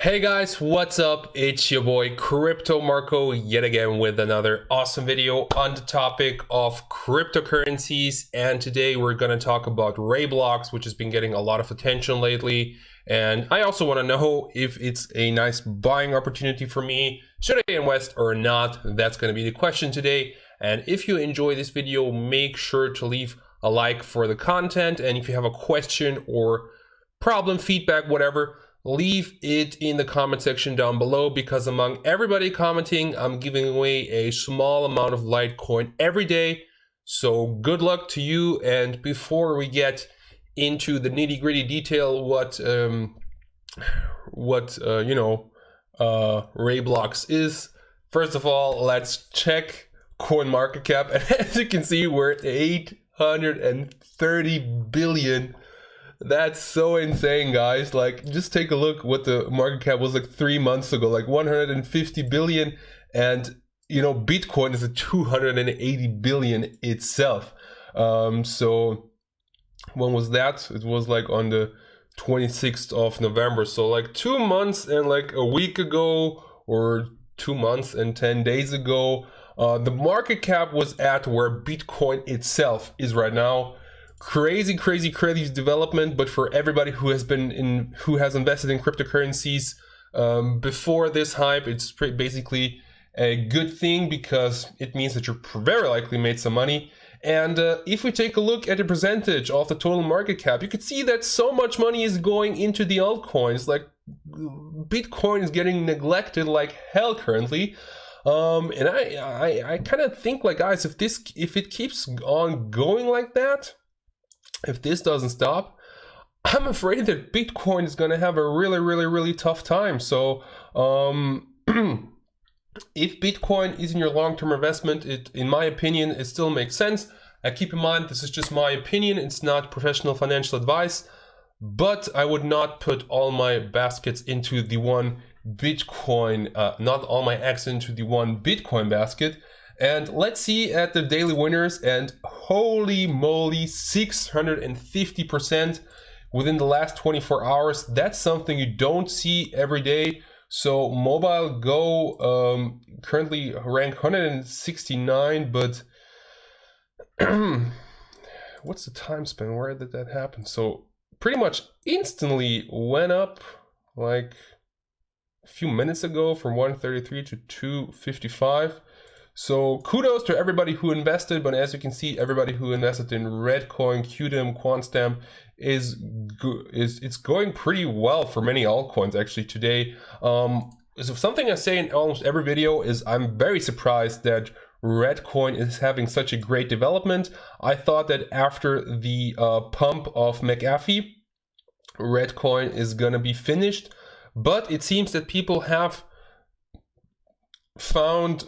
Hey guys, what's up? It's your boy Crypto Marco yet again with another awesome video on the topic of cryptocurrencies. And today we're going to talk about Raiblocks, which has been getting a lot of attention lately. And I also want to know if it's a nice buying opportunity for me. Should I invest or not? That's going to be the question today. And if you enjoy this video, make sure to leave a like for the content. And if you have a question or problem, feedback, whatever, leave it in the comment section down below, because among everybody commenting, I'm giving away a small amount of Litecoin every day. So good luck to you. And before we get into the nitty-gritty detail, what Raiblocks is, first of all, let's check CoinMarketCap. And as you can see, we're at 830 billion. That's so insane, guys. Like, just take a look what the market cap was like 3 months ago, like 150 billion. And, you know, Bitcoin is at 280 billion itself. So when was that? It was like on the 26th of November. So like 2 months and like a week ago, or 2 months and 10 days ago, the market cap was at where Bitcoin itself is right now. Crazy development. But for everybody who has invested in cryptocurrencies before this hype, it's basically a good thing, because it means that you're very likely made some money. And if we take a look at the percentage of the total market cap, you can see that so much money is going into the altcoins. Like, Bitcoin is getting neglected like hell currently. And I kind of think, like, guys, if it keeps on going like that, if this doesn't stop, I'm afraid that Bitcoin is going to have a really tough time. So if Bitcoin is in your long-term investment, in my opinion, it still makes sense. Keep in mind, this is just my opinion. It's not professional financial advice, but I would not put all my baskets into the one Bitcoin, not all my eggs into the one Bitcoin basket. And let's see at the daily winners, and holy moly, 650% within the last 24 hours. That's something you don't see every day. So Mobile Go currently ranked 169, but what's the time span? Where did that happen? So pretty much instantly went up like a few minutes ago from 133 to 255. So kudos to everybody who invested, but as you can see, everybody who invested in Redcoin, QDIM, QuantStamp it's going pretty well for many altcoins actually today. So something I say in almost every video is I'm very surprised that Redcoin is having such a great development. I thought that after the pump of McAfee, Redcoin is gonna be finished, but it seems that people have found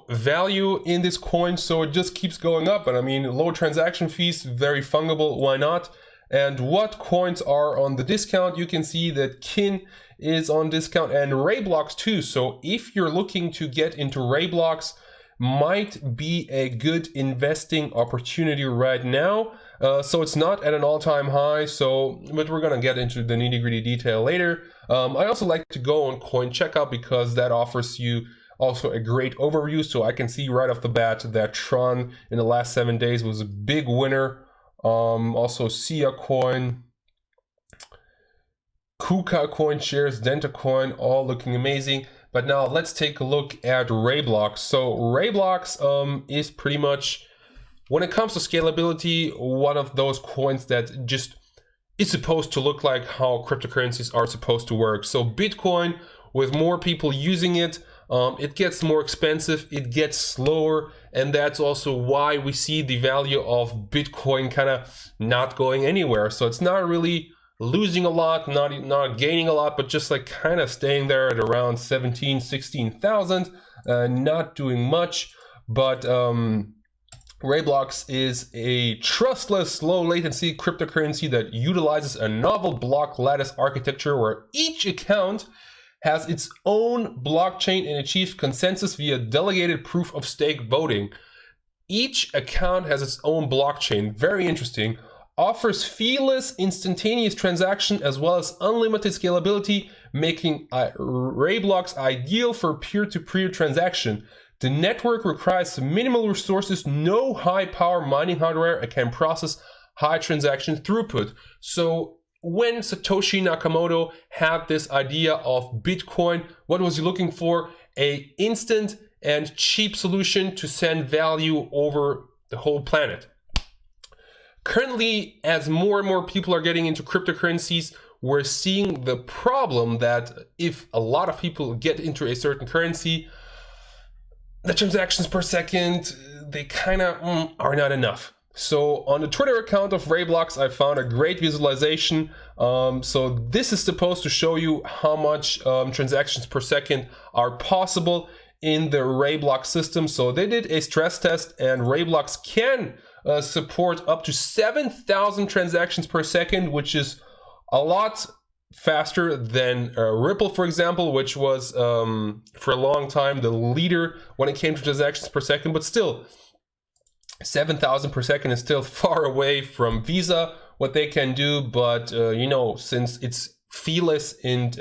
value in this coin, so it just keeps going up. And I mean, low transaction fees, very fungible, why not? And what coins are on the discount? You can see that Kin is on discount, and Raiblocks too. So if you're looking to get into Raiblocks, might be a good investing opportunity right now. So it's not at an all-time high, but we're gonna get into the nitty-gritty detail later. I also like to go on Coin Checkout, because that offers you also a great overview. So I can see right off the bat that Tron in the last 7 days was a big winner. Also Sia Coin, Kuka Coin shares, Denta Coin, all looking amazing. But now let's take a look at Raiblocks. So Raiblocks is pretty much, when it comes to scalability, one of those coins that just is supposed to look like how cryptocurrencies are supposed to work. So Bitcoin, with more people using it, it gets more expensive, it gets slower, and that's also why we see the value of Bitcoin kind of not going anywhere. So it's not really losing a lot, not gaining a lot, but just like kind of staying there at around 16,000, not doing much. But Raiblocks is a trustless, low latency cryptocurrency that utilizes a novel block lattice architecture where each account has its own blockchain and achieves consensus via delegated proof of stake voting. Each account has its own blockchain, very interesting, offers feeless instantaneous transaction as well as unlimited scalability, making Raiblocks ideal for peer-to-peer transaction. The network requires minimal resources, no high-power mining hardware, and can process high transaction throughput. So when Satoshi Nakamoto had this idea of Bitcoin, what was he looking for? An instant and cheap solution to send value over the whole planet. Currently, as more and more people are getting into cryptocurrencies, we're seeing the problem that if a lot of people get into a certain currency, the transactions per second, they kind of are not enough. So on the Twitter account of Raiblocks, I found a great visualization. So this is supposed to show you how much transactions per second are possible in the Raiblocks system. So they did a stress test, and Raiblocks can support up to 7,000 transactions per second, which is a lot faster than Ripple, for example, which was for a long time the leader when it came to transactions per second. But still, 7,000 per second is still far away from Visa, what they can do. But you know, since it's feeless and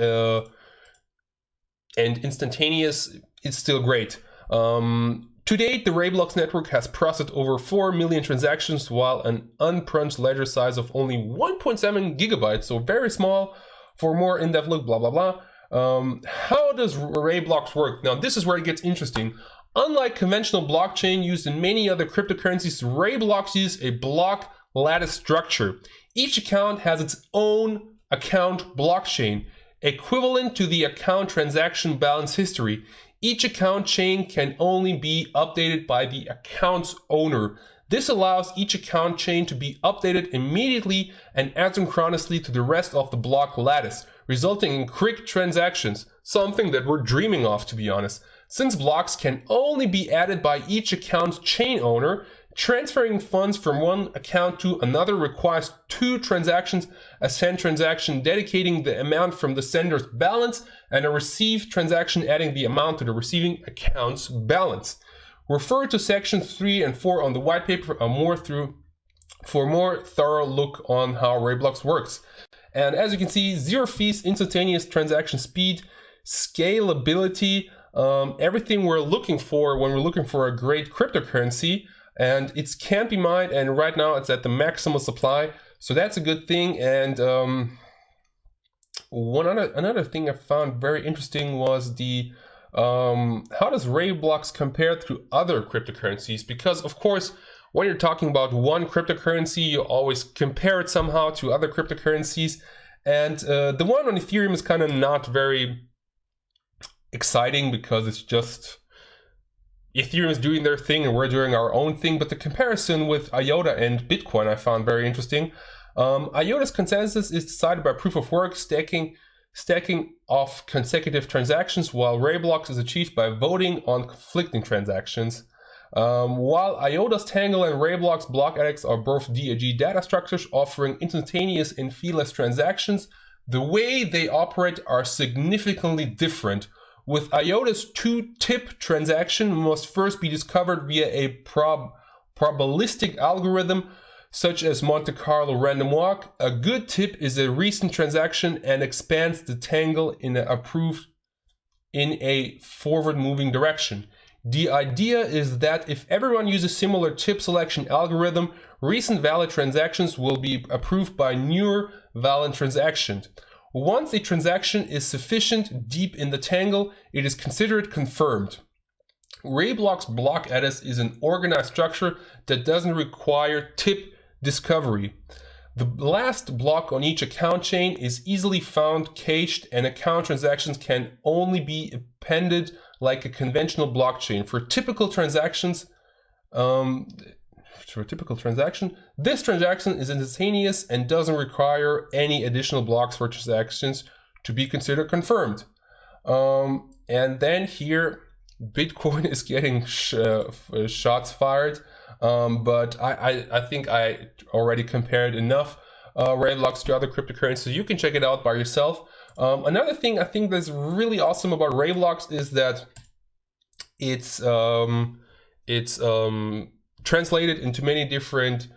instantaneous, it's still great. To date, the Raiblocks network has processed over 4 million transactions, while an unpunched ledger size of only 1.7 gigabytes, so very small. For more in-depth look, blah, blah, blah. How does Raiblocks work? Now, this is where it gets interesting. Unlike conventional blockchain used in many other cryptocurrencies, Raiblocks uses a block lattice structure. Each account has its own account blockchain, equivalent to the account transaction balance history. Each account chain can only be updated by the account's owner. This allows each account chain to be updated immediately and asynchronously to the rest of the block lattice, resulting in quick transactions, something that we're dreaming of, to be honest. Since blocks can only be added by each account's chain owner, transferring funds from one account to another requires 2 transactions, a send transaction dedicating the amount from the sender's balance, and a receive transaction adding the amount to the receiving account's balance. Refer to sections 3 and 4 on the white paper for more thorough look on how Raiblocks works. And as you can see, 0 fees, instantaneous transaction speed, scalability, everything we're looking for when we're looking for a great cryptocurrency. And it can't be mined, and right now it's at the maximum supply, so that's a good thing. And another thing I found very interesting was the how does Raiblocks compare to other cryptocurrencies? Because of course, when you're talking about one cryptocurrency, you always compare it somehow to other cryptocurrencies, and the one on Ethereum is kind of not very exciting because it's just Ethereum is doing their thing and we're doing our own thing. But the comparison with IOTA and Bitcoin I found very interesting. IOTA's consensus is decided by proof of work, stacking of consecutive transactions, while Raiblocks is achieved by voting on conflicting transactions. While IOTA's Tangle and Raiblocks block edX are both DAG data structures offering instantaneous and fee-less transactions, the way they operate are significantly different. With IOTA's 2-tip transaction must first be discovered via a probabilistic algorithm such as Monte Carlo random walk. A good tip is a recent transaction and expands the tangle in a forward-moving direction. The idea is that if everyone uses similar tip selection algorithm, recent valid transactions will be approved by newer valid transactions. Once a transaction is sufficient deep in the tangle, it is considered confirmed. Raiblocks block edX is an organized structure that doesn't require tip discovery. The last block on each account chain is easily found cached, and account transactions can only be appended like a conventional blockchain. For a typical transaction, this transaction is instantaneous and doesn't require any additional blocks for transactions to be considered confirmed. And then here, Bitcoin is getting shots fired, but I think I already compared enough Raiblocks to other cryptocurrencies, so you can check it out by yourself. Another thing I think that's really awesome about Raiblocks is that it's translated into many different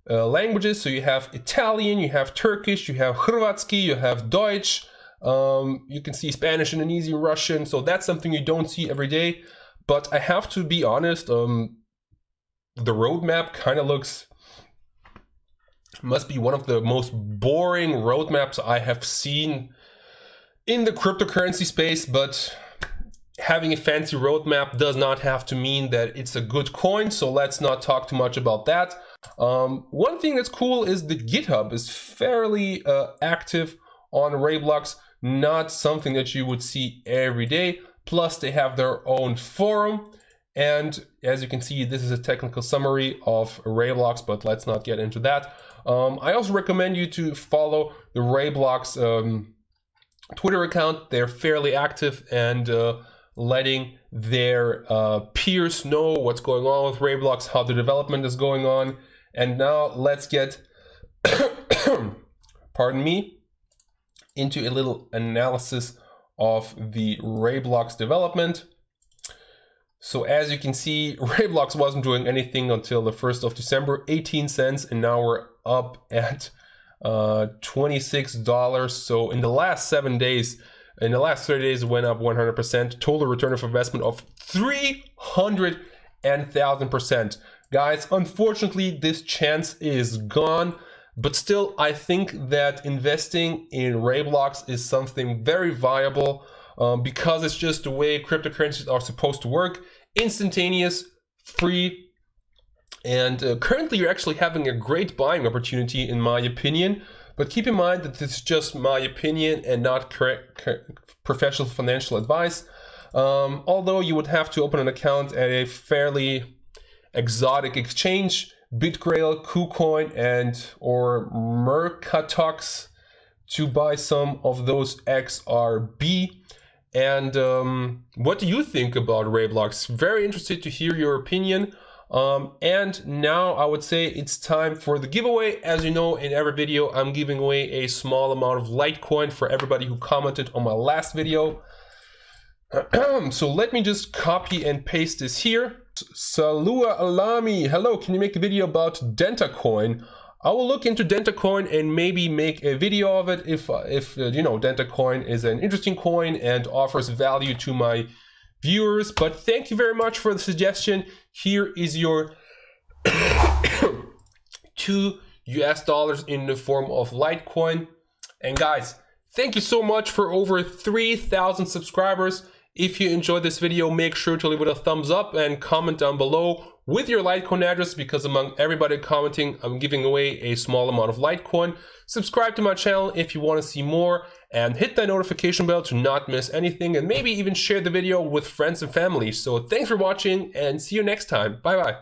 languages. So you have Italian, you have Turkish, you have Hrvatski, you have Deutsch, You can see Spanish, Indonesian, Russian, so that's something you don't see every day. But I have to be honest, the roadmap kind of must be one of the most boring roadmaps I have seen in the cryptocurrency space, but having a fancy roadmap does not have to mean that it's a good coin, so let's not talk too much about that. One thing that's cool is the GitHub is fairly active on Raiblocks, not something that you would see every day. Plus they have their own forum, and as you can see, this is a technical summary of Raiblocks, but let's not get into that. I also recommend you to follow the Raiblocks Twitter account. They're fairly active and letting their peers know what's going on with Raiblocks, how the development is going on. And now let's get, pardon me, into a little analysis of the Raiblocks development. So as you can see, Raiblocks wasn't doing anything until the 1st of December, 18 cents, and now we're up at $26. So in the last 7 days, in the last 30 days, it went up 100%. Total return of investment of 300,000%. Guys, unfortunately, this chance is gone. But still, I think that investing in Raiblocks is something very viable because it's just the way cryptocurrencies are supposed to work. Instantaneous, free, and currently you're actually having a great buying opportunity in my opinion. But keep in mind that this is just my opinion and not correct professional financial advice. Although you would have to open an account at a fairly exotic exchange, BitGrail, KuCoin, and or Mercatox to buy some of those XRB. And what do you think about Raiblocks? Very interested to hear your opinion. And now I would say it's time for the giveaway. As you know, in every video, I'm giving away a small amount of Litecoin for everybody who commented on my last video. So let me just copy and paste this here. Salua Alami, hello, can you make a video about DentaCoin? I will look into DentaCoin and maybe make a video of it if you know, DentaCoin is an interesting coin and offers value to my viewers. But thank you very much for the suggestion. Here is your $2 in the form of Litecoin. And guys, thank you so much for over 3,000 subscribers. If you enjoyed this video, make sure to leave it a thumbs up and comment down below with your Litecoin address, because among everybody commenting, I'm giving away a small amount of Litecoin. Subscribe to my channel if you want to see more, and hit that notification bell to not miss anything, and maybe even share the video with friends and family. So thanks for watching and see you next time. Bye bye.